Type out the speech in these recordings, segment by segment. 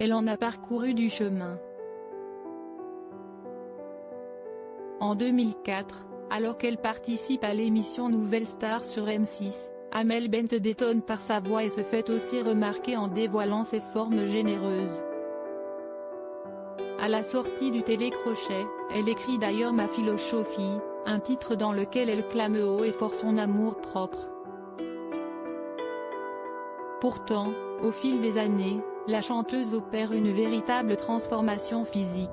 elle en a parcouru du chemin. En 2004, alors qu'elle participe à l'émission Nouvelle Star sur M6, Amel Bent détonne par sa voix et se fait aussi remarquer en dévoilant ses formes généreuses. À la sortie du télécrochet, elle écrit d'ailleurs Ma philosophie, un titre dans lequel elle clame haut et fort son amour-propre. Pourtant, au fil des années, la chanteuse opère une véritable transformation physique.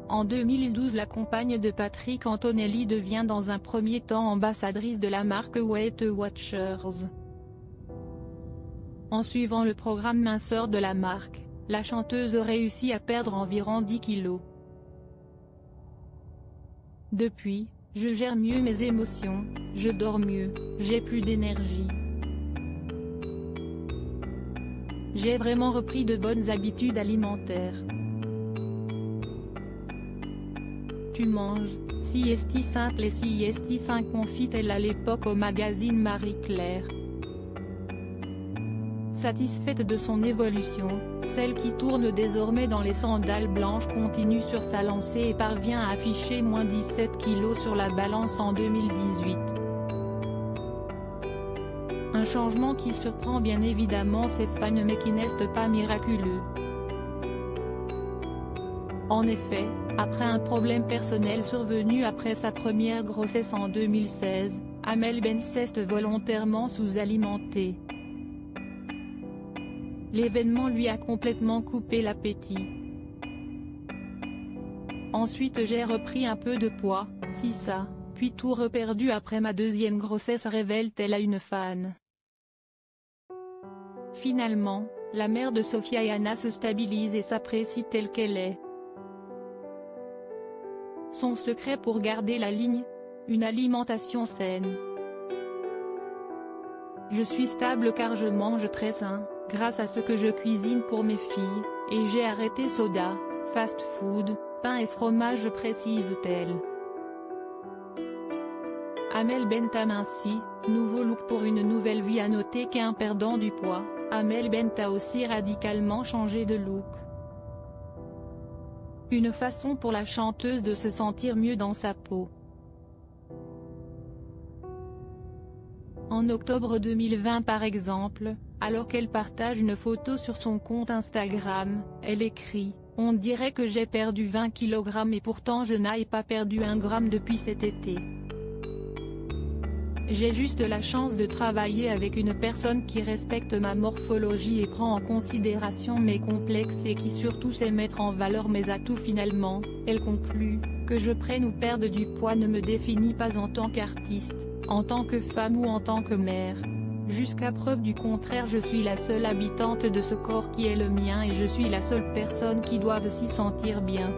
En 2012, la compagne de Patrick Antonelli devient dans un premier temps ambassadrice de la marque Weight Watchers. En suivant le programme minceur de la marque, la chanteuse réussit à perdre environ 10 kilos. Depuis, je gère mieux mes émotions, je dors mieux, j'ai plus d'énergie. J'ai vraiment repris de bonnes habitudes alimentaires. Tu manges, siesti simple et siesti 5 confie-t-elle à l'époque au magazine Marie-Claire. Satisfaite de son évolution, celle qui tourne désormais dans les sandales blanches continue sur sa lancée et parvient à afficher moins 17 kg sur la balance en 2018. Un changement qui surprend bien évidemment ses fans mais qui n'est pas miraculeux. En effet, après un problème personnel survenu après sa première grossesse en 2016, Amel Bent s'est volontairement sous-alimentée. L'événement lui a complètement coupé l'appétit. Ensuite j'ai repris un peu de poids, si ça, puis tout reperdu après ma deuxième grossesse, révèle-t-elle à une fan. Finalement, la mère de Sophia et Anna se stabilise et s'apprécie telle qu'elle est. Son secret pour garder la ligne ? Une alimentation saine. Je suis stable car je mange très sain, grâce à ce que je cuisine pour mes filles, et j'ai arrêté soda, fast-food, pain et fromage, précise-t-elle. Amel Bent aminci, nouveau look pour une nouvelle vie. À noter qu'en perdant du poids, Amel Bent a aussi radicalement changé de look. Une façon pour la chanteuse de se sentir mieux dans sa peau. En octobre 2020 par exemple, alors qu'elle partage une photo sur son compte Instagram, elle écrit « On dirait que j'ai perdu 20 kg et pourtant je n'ai pas perdu 1 gramme depuis cet été. J'ai juste la chance de travailler avec une personne qui respecte ma morphologie et prend en considération mes complexes et qui surtout sait mettre en valeur mes atouts. » Finalement, elle conclut « Que je prenne ou perde du poids ne me définit pas en tant qu'artiste, en tant que femme ou en tant que mère. Jusqu'à preuve du contraire, je suis la seule habitante de ce corps qui est le mien et je suis la seule personne qui doive s'y sentir bien. »